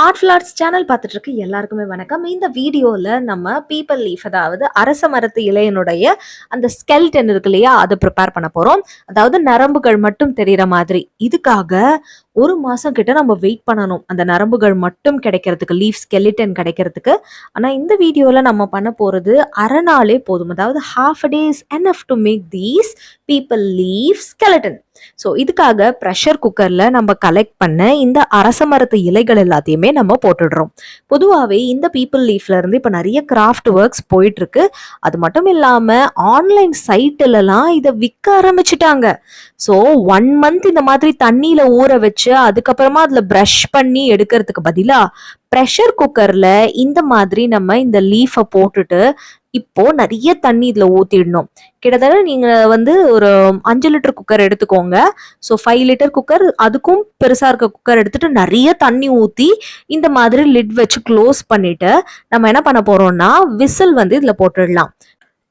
Artful arts channel பார்த்துட்டு இருக்க எல்லாருக்குமே வணக்கம். இந்த வீடியோல நம்ம பீப்பிள் லீஃப், அதாவது அரச மரத்து இலையினுடைய அந்த ஸ்கெல்டன் இருக்கு இல்லையா, அதை ப்ரிப்பேர் பண்ண போறோம். அதாவது நரம்புகள் மட்டும் தெரிகிற மாதிரி. இதுக்காக ஒரு மாசம் கிட்ட நம்ம வெயிட் பண்ணணும் அந்த நரம்புகள் மட்டும் கிடைக்கிறதுக்கு, லீஃப் ஸ்கெலிட்டன் கிடைக்கிறதுக்கு. ஆனா இந்த வீடியோல நம்ம பண்ண போறது அரை நாளே போதும். அதாவது half a day is enough to make these people leaf skeleton. So இதுக்காக ப்ரெஷர் குக்கர்ல நம்ம கலெக்ட் பண்ண இந்த அரச மரத்து இலைகள் எல்லாத்தையுமே நம்ம போட்டுடுறோம். பொதுவாகவே இந்த பீப்பிள் லீஃப்ல இருந்து இப்போ நிறைய கிராஃப்ட் ஒர்க்ஸ் போயிட்டு இருக்கு. அது மட்டும் இல்லாம ஆன்லைன் சைட்லலாம் இதை விற்க ஆரம்பிச்சுட்டாங்க. ஸோ 1 month இந்த மாதிரி தண்ணியில ஊற வச்சு அதுக்கப்புறமா அதுல ப்ரஷ் பண்ணி எடுக்கிறதுக்கு பதிலா ப்ரெஷர் குக்கர்ல இந்த மாதிரி நம்ம இந்த லீஃபை போட்டுட்டு இப்போ நிறைய தண்ணி இதுல ஊத்திடணும். கிட்டத்தட்ட நீங்க ஒரு 5 லிட்டர் குக்கர் எடுத்துக்கோங்க. ஸோ 5 லிட்டர் குக்கர், அதுக்கும் பெருசா இருக்க குக்கர் எடுத்துட்டு நிறைய தண்ணி ஊத்தி இந்த மாதிரி லிட் வச்சு க்ளோஸ் பண்ணிட்டு நம்ம என்ன பண்ண போறோம்னா விசில் இதுல போட்டுடலாம்.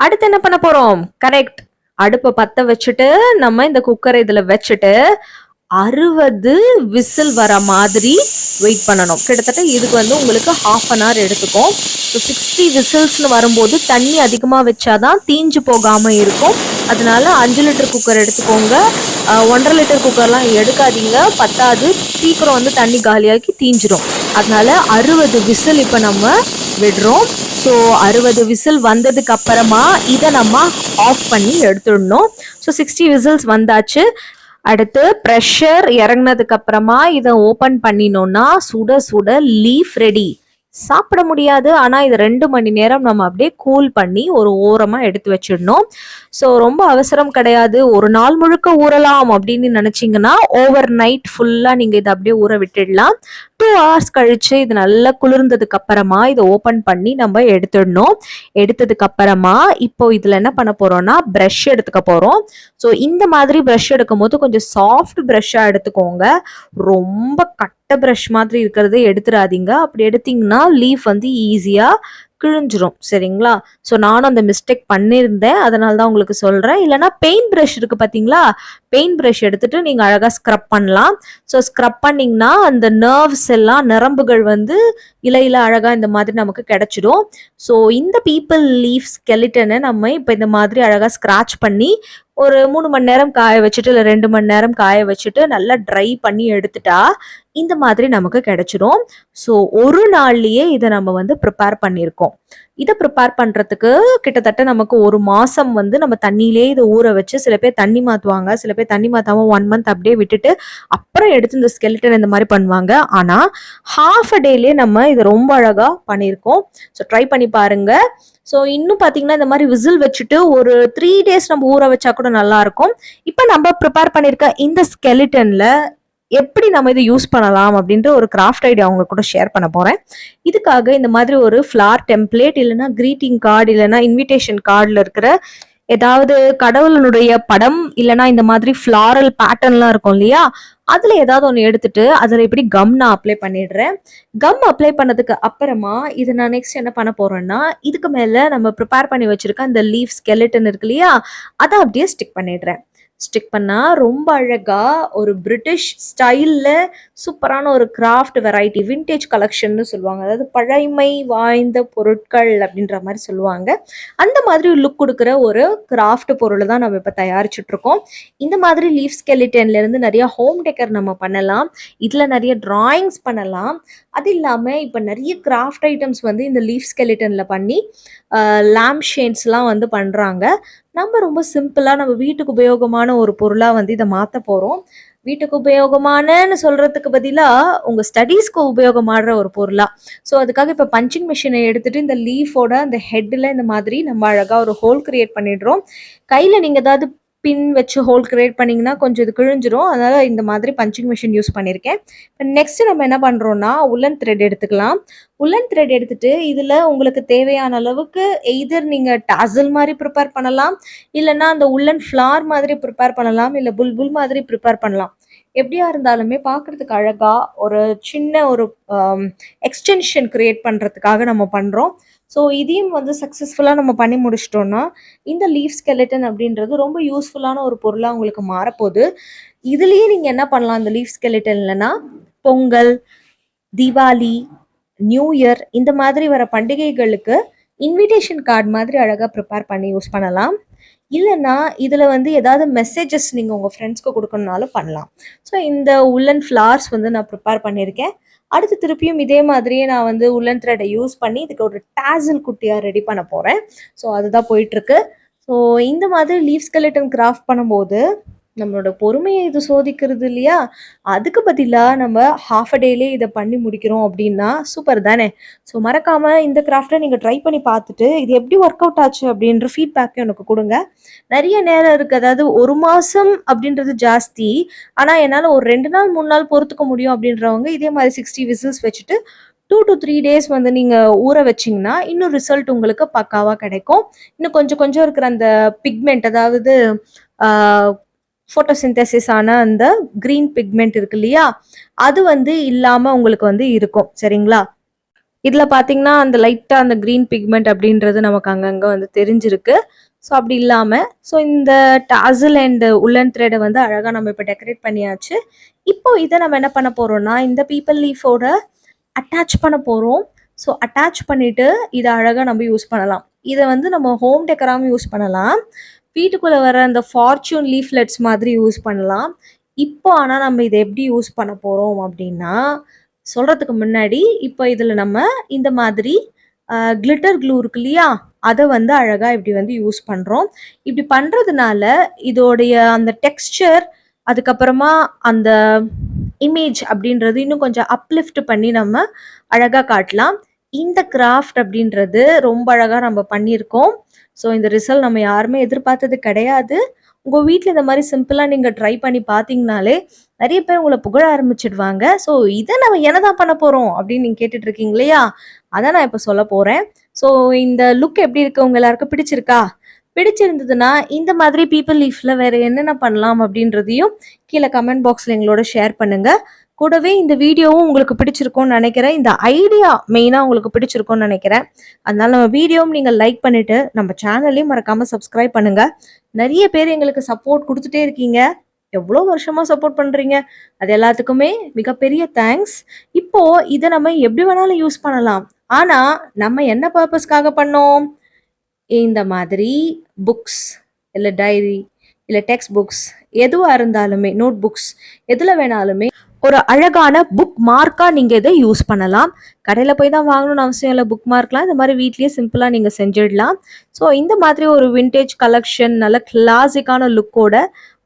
அடுத்து என்ன பண்ண போறோம்? கரெக்ட், அடுப்பை பத்த வச்சுட்டு நம்ம இந்த குக்கரை இதுல வச்சுட்டு 60 விசில் வர மாதிரி வெயிட் பண்ணணும். கிட்டத்தட்ட இதுக்கு உங்களுக்கு half an hour எடுத்துக்கும். ஸோ 60 விசில்ஸ்னு வரும்போது தண்ணி அதிகமாக வச்சாதான் தீஞ்சு போகாம இருக்கும். அதனால 5 லிட்டர் குக்கர் எடுத்துக்கோங்க. 1.5 லிட்டர் குக்கர்லாம் எடுக்காதீங்க, பத்தாது, சீக்கிரம் தண்ணி காலியாக்கி தீஞ்சிரும். அதனால 60 விசில் இப்போ நம்ம விடுறோம். ஸோ 60 விசில் வந்ததுக்கு அப்புறமா இதை நம்ம ஆஃப் பண்ணி எடுத்துடணும். ஸோ 60 விசில்ஸ் வந்தாச்சு. அடுத்து ப்ரெஷர் இறங்கினதுக்கு அப்புறமா இதை ஓப்பன் பண்ணினோம்னா சுட சுட லீஃப் ரெடி. சாப்பிட முடியாது, ஆனா இது 2 மணி நேரம் நம்ம அப்படியே கூல் பண்ணி ஒரு ஓரமா எடுத்து வச்சிடணும். ஸோ ரொம்ப அவசரம் கிடையாது, ஒரு நாள் முழுக்க ஊறலாம் அப்படின்னு நினைச்சீங்கன்னா ஓவர் நைட் ஃபுல்லா நீங்க இதை அப்படியே ஊற விட்டுடலாம். 2 hours கழிச்சு இது நல்லா குளிர்ந்ததுக்கு அப்புறமா இதை ஓப்பன் பண்ணி நம்ம எடுத்துடணும். எடுத்ததுக்கு அப்புறமா இப்போ இதுல என்ன பண்ண போறோம்னா ப்ரஷ் எடுத்துக்க போறோம். ஸோ இந்த மாதிரி ப்ரஷ் எடுக்கும் போது கொஞ்சம் சாஃப்ட் ப்ரஷ்ஷா எடுத்துக்கோங்க. ரொம்ப கட்ட ப்ரஷ் மாதிரி இருக்கிறது எடுத்துடாதீங்க. அப்படி எடுத்தீங்கன்னா லீஃப் ஈஸியா கிழிஞ்சிரும். சரிங்களா? ஸோ நானும் அந்த மிஸ்டேக் பண்ணியிருந்தேன், அதனால தான் உங்களுக்கு சொல்றேன். இல்லைன்னா பெயிண்ட் ப்ரஷ் இருக்கு பார்த்தீங்களா, பெயிண்ட் ப்ரஷ் எடுத்துட்டு நீங்க அழகா ஸ்க்ரப் பண்ணலாம். ஸோ ஸ்க்ரப் பண்ணீங்கன்னா அந்த நர்வ்ஸ் எல்லாம், நரம்புகள் இலையில அழகா இந்த மாதிரி நமக்கு கிடைச்சிடும். ஸோ இந்த பீப்பிள் லீஃப் ஸ்கெலிட்டனை நம்ம இப்போ இந்த மாதிரி அழகா ஸ்க்ராட்ச் பண்ணி ஒரு 3 மணி நேரம் காய வச்சுட்டு, இல்லை 2 மணி நேரம் காய வச்சுட்டு நல்லா ட்ரை பண்ணி எடுத்துட்டா இந்த மாதிரி நமக்கு கிடைச்சிடும். ஸோ ஒரு நாள்லயே இதை நம்ம ப்ரிப்பேர் பண்ணியிருக்கோம். இதை ப்ரிப்பேர் பண்றதுக்கு கிட்டத்தட்ட நமக்கு ஒரு மாசம் நம்ம தண்ணியிலே இதை ஊற வச்சு, சில பேர் தண்ணி மாத்துவாங்க, சில பேர் தண்ணி மாத்தாம 1 month அப்படியே விட்டுட்டு அப்புறம் எடுத்து இந்த ஸ்கெலிட்டன் இந்த மாதிரி பண்ணுவாங்க. ஆனா half a dayலயே நம்ம இதை ரொம்ப அழகா பண்ணியிருக்கோம். ஸோ ட்ரை பண்ணி பாருங்க. ஸோ இன்னும் பார்த்தீங்கன்னா இந்த மாதிரி விசில் வச்சுட்டு ஒரு 3 days நம்ம ஊற வச்சா கூட நல்லா இருக்கும். இப்போ நம்ம ப்ரிப்பேர் பண்ணியிருக்க இந்த ஸ்கெலிட்டன்ல எப்படி நம்ம இதை யூஸ் பண்ணலாம் அப்படின்ற ஒரு கிராஃப்ட் ஐடியா அவங்க கூட ஷேர் பண்ண போறேன். இதுக்காக இந்த மாதிரி ஒரு ஃப்ளார் டெம்ப்ளேட், இல்லைன்னா கிரீட்டிங் கார்டு, இல்லைன்னா இன்விடேஷன் கார்டில் இருக்கிற ஏதாவது கடவுளுடைய படம், இல்லைன்னா இந்த மாதிரி ஃப்ளாரல் பேட்டர்ன்லாம் இருக்கும் இல்லையா, அதுல ஏதாவது ஒன்று எடுத்துட்டு அதுல இப்படி கம் நான் அப்ளை பண்ணிடுறேன். கம் அப்ளை பண்ணதுக்கு அப்புறமா இதை நான் நெக்ஸ்ட் என்ன பண்ண போறேன்னா, இதுக்கு மேல நம்ம ப்ரிப்பேர் பண்ணி வச்சிருக்க அந்த லீஃப் ஸ்கெலிட்டன் இருக்கு இல்லையா, அதை அப்படியே ஸ்டிக் பண்ணிடுறேன். ஸ்டிக் பண்ணா ரொம்ப அழகா ஒரு பிரிட்டிஷ் ஸ்டைல்ல சூப்பரான ஒரு கிராஃப்ட் வெரைட்டி, விண்டேஜ் கலெக்ஷன்னு சொல்லுவாங்க, அதாவது பழமை வாய்ந்த பொருட்கள் அப்படின்ற மாதிரி சொல்லுவாங்க. அந்த மாதிரி லுக் கொடுக்குற ஒரு கிராஃப்ட் பொருள் தான் நம்ம இப்போ தயாரிச்சுட்டு இருக்கோம். இந்த மாதிரி லீஃப் ஸ்கெலிட்டன்ல இருந்து நிறைய ஹோம் டெக்கர் நம்ம பண்ணலாம், இதுல நிறைய டிராயிங்ஸ் பண்ணலாம். அது இல்லாம இப்போ நிறைய கிராஃப்ட் ஐட்டம்ஸ் இந்த லீஃப் ஸ்கெலிட்டன்ல பண்ணி லேம்ப் ஷேட்ஸ்லாம் பண்றாங்க. நம்ம ரொம்ப சிம்பிளா நம்ம வீட்டுக்கு உபயோகமான ஒரு பொருளா இதை மாத்த போறோம். வீட்டுக்கு உபயோகமானன்னு சொல்றதுக்கு பதிலா உங்க ஸ்டடீஸ்க்கு உபயோகமாடுற ஒரு பொருளா. ஸோ அதுக்காக இப்போ பஞ்சிங் மிஷினை எடுத்துட்டு இந்த லீஃபோட அந்த ஹெட்ல இந்த மாதிரி நம்ம அழகா ஒரு ஹோல் கிரியேட் பண்ணிடுறோம். கையில நீங்க ஏதாவது பின் வச்சு ஹோல் கிரியேட் பண்ணீங்கன்னா கொஞ்சம் இது கிழிஞ்சிரும். அதனால இந்த மாதிரி பஞ்சிங் மிஷின் யூஸ் பண்ணியிருக்கேன். நெக்ஸ்ட் நம்ம என்ன பண்றோம்னா உல்லன் த்ரெட் எடுத்துக்கலாம். உல்லன் த்ரெட் எடுத்துட்டு இதுல உங்களுக்கு தேவையான அளவுக்கு எய்தர் நீங்க டாசல் மாதிரி ப்ரிப்பேர் பண்ணலாம், இல்லைன்னா அந்த உல்லன் ஃப்ளார் மாதிரி ப்ரிப்பேர் பண்ணலாம், இல்லை புல்புல் மாதிரி ப்ரிப்பேர் பண்ணலாம். எப்படியா இருந்தாலுமே பார்க்கறதுக்கு அழகா ஒரு சின்ன ஒரு எக்ஸ்டென்ஷன் கிரியேட் பண்றதுக்காக நம்ம பண்றோம். ஸோ இதையும் சக்ஸஸ்ஃபுல்லாக நம்ம பண்ணி முடிச்சிட்டோம்னா இந்த லீஃப் ஸ்கெலிட்டன் அப்படின்றது ரொம்ப யூஸ்ஃபுல்லான ஒரு பொருளாக உங்களுக்கு மாறப்போகுது. இதுலேயே நீங்கள் என்ன பண்ணலாம், இந்த லீஃப் ஸ்கெலிட்டன்லனா பொங்கல், தீபாவளி, நியூ இயர் இந்த மாதிரி வர பண்டிகைகளுக்கு இன்விடேஷன் கார்டு மாதிரி அழகா ப்ரிப்பேர் பண்ணி யூஸ் பண்ணலாம். இல்லன்னா, இதுல வந்து ஏதாவது மெசேஜஸ் நீங்க உங்க ஃப்ரெண்ட்ஸ்க்கு குடுக்கணும்னாலும் பண்ணலாம். ஸோ இந்த உல்லன் ஃப்ளார்ஸ் வந்து நான் ப்ரிப்பேர் பண்ணியிருக்கேன். அடுத்து திருப்பியும் இதே மாதிரியே நான் வந்து உல்லன் த்ரெட்ட யூஸ் பண்ணி இதுக்கு ஒரு டாஸல் குட்டியா ரெடி பண்ண போறேன். ஸோ அதுதான் போயிட்டுருக்கு. ஸோ இந்த மாதிரி லீஃப் ஸ்கெலட்டன் கிராஃப்ட் பண்ணும்போது, நம்மளோட பொறுமைய இது சோதிக்கிறது இல்லையா? அதுக்கு பதிலா நம்ம ஹால்ஃப் அ டேலயே இத பண்ணி முடிக்கிறோம் அப்டின்னா, சூப்பர் தானே! ஸோ மறக்காம இந்த கிராஃப்ட்ட நீங்க ட்ரை பண்ணி பார்த்துட்டு, இது எப்படி ஒர்க் அவுட் ஆச்சு அப்டின்ற ஃபீட்பேக்கையும் எனக்கு குடுங்க. நெறைய நேரம் இருக்கு. அதாவது 1 மாசம் அப்டின்றது ஜாஸ்தி. ஆனா என்னால ஒரு 2 நாள், 3 நாள் பொறுத்துக்க முடியும் அப்டின்றவங்க, இதே மாரி 60 விசில்ஸ் வச்சுட்டு 2 டூ 3 டேஸ் வந்து நீங்க ஊற வச்சீங்கன்னா, இன்னும் ரிசல்ட் உங்களுக்கு பக்காவா கிடைக்கும். இன்னும் கொஞ்சம் கொஞ்சம் இருக்கிற அந்த பிக்மெண்ட் அதாவது ஆ ஃபோட்டோசிந்தசிஸ் ஆன அந்த கிரீன் பிக்மெண்ட் இருக்கு இல்லையா? அது வந்து இல்லாம உங்களுக்கு வந்து இருக்கும். சரிங்களா? இதுல பார்த்தீங்கன்னா, அந்த லைட்டா அந்த கிரீன் பிக்மெண்ட் அப்படின்றது நமக்கு அங்கங்க வந்து தெரிஞ்சிருக்கு. ஸோ அப்படி இல்லாம, ஸோ இந்த டாஸல் அண்ட் உல்லன் த்ரெட வந்து அழகா நம்ம இப்ப டெக்கரேட் பண்ணியாச்சு. இப்போ இத நம்ம என்ன பண்ண போறோம்னா, இந்த பீப்பிள் லீஃபோட அட்டாச் பண்ண போறோம். ஸோ அட்டாச் பண்ணிட்டு, இத அழகா நம்ம யூஸ் பண்ணலாம். இத வந்து நம்ம ஹோம் டெக்கராவும் யூஸ் பண்ணலாம். வீட்டுக்குள்ள வர அந்த ஃபார்ச்சூன் லீஃப்லெட்ஸ் மாதிரி யூஸ் பண்ணலாம். இப்போ ஆனா நம்ம இத எப்படி யூஸ் பண்ண போறோம் அப்படின்னா, சொல்றதுக்கு முன்னாடி, இப்போ இதுல நம்ம இந்த மாதிரி கிளிட்டர் க்ளூ இருக்கு இல்லையா? அத வந்து அழகா இப்படி வந்து யூஸ் பண்றோம். இப்படி பண்றதுனால, இதோடைய அந்த டெக்ஸ்சர், அதுக்கப்புறமா அந்த இமேஜ் அப்படின்றது இன்னும் கொஞ்சம் அப்லிஃப்ட் பண்ணி நம்ம அழகா காட்டலாம். இந்த கிராஃப்ட் அப்படின்றது ரொம்ப அழகா நம்ம பண்ணியிருக்கோம். ஸோ இந்த ரிசல்ட் நம்ம யாருமே எதிர்பார்த்தது கிடையாது. உங்க வீட்ல இந்த மாரி சிம்பிளா நீங்க ட்ரை பண்ணி பார்த்தீங்கனாலே, நெறைய பேர் உங்கள புகழ ஆரம்பிச்சுடுவாங்க. ஸோ இத நம்ம என்னதான் பண்ண போறோம் அப்படின்னு நீங்க கேட்டுட்டு இருக்கீங்க இல்லையா? அதான் நான் இப்ப சொல்லப் போறேன். ஸோ இந்த லுக் எப்படி இருக்கு? உங்க எல்லாருக்கும் பிடிச்சிருக்கா? பிடிச்சிருந்ததுன்னா, இந்த மாதிரி பீப்பிள் லீஃப்ல வேற என்னென்ன பண்ணலாம் அப்படின்றதையும் கீழ கமெண்ட் பாக்ஸ்ல எங்களோட ஷேர் பண்ணுங்க. கூடவே இந்த வீடியோவும் உங்களுக்கு பிடிச்சிருக்கும்னு நெனைக்கிறேன். இந்த ஐடியா மெயினா உங்களுக்கு பிடிச்சிருக்கும்னு நெனைக்கிறேன். அதனால நம்ம வீடியோவும் நீங்க லைக் பண்ணிட்டு, நம்ம சேனலையும் மறக்காம சப்ஸ்கிரைப் பண்ணுங்க. நெறைய பேர் எங்களுக்கு சப்போர்ட் குடுத்துட்டே இருக்கீங்க. எவ்ளோ வருஷமா சப்போர்ட் பண்றீங்க. அது எல்லாத்துக்குமே மிகப்பெரிய தேங்க்ஸ். இப்போ இத நம்ம எப்படி வேணாலும் யூஸ் பண்ணலாம். ஆனா, நம்ம என்ன பர்ப்பஸ்க்காக பண்ணோம்? இந்த மாதிரி புக்ஸ், இல்ல டைரி, இல்ல டெக்ஸ்ட் புக்ஸ் எதுவா இருந்தாலுமே, நோட் புக்ஸ் எதுல வேணாலுமே ஒரு அழகான புக் மார்க்கா நீங்க இத யூஸ் பண்ணலாம். கடையில போய் தான் வாங்கணும்னு அவசியம் இல்ல புக் மார்க்லாம். இந்த மாரி வீட்லயே சிம்பிளா நீங்க செஞ்சிடலாம். ஸோ இந்த மாதிரி ஒரு வின்டேஜ் கலெக்ஷன் நல்ல கிளாசிக்கான லுக்கோட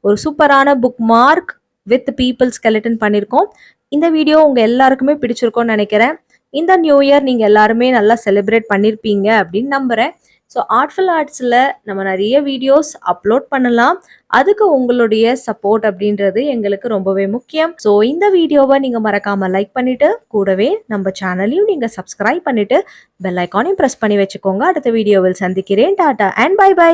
ஒரு சூப்பரான book mark with people skeleton பண்ணியிருக்கோம். இந்த வீடியோ உங்க எல்லாருக்குமே பிடிச்சிருக்கும்னு நெனைக்கிறேன். இந்த நியூ இயர் நீங்க எல்லாருமே நல்லா செலிப்ரேட் பண்ணியிருப்பீங்க அப்படின்னு நம்புறேன். ஸோ ஆர்ட்ஃபுல் ஆர்ட்ஸில் நம்ம நிறைய வீடியோஸ் அப்லோட் பண்ணலாம். அதுக்கு உங்களுடைய சப்போர்ட் அப்படின்றது எங்களுக்கு ரொம்பவே முக்கியம். ஸோ இந்த வீடியோவை நீங்கள் மறக்காமல் லைக் பண்ணிவிட்டு கூடவே நம்ம சேனலையும் நீங்கள் சப்ஸ்கிரைப் பண்ணிவிட்டு பெல் ஐக்கானையும் ப்ரெஸ் பண்ணி வச்சுக்கோங்க. அடுத்த வீடியோவில் சந்திக்கிறேன். Tata and bye by.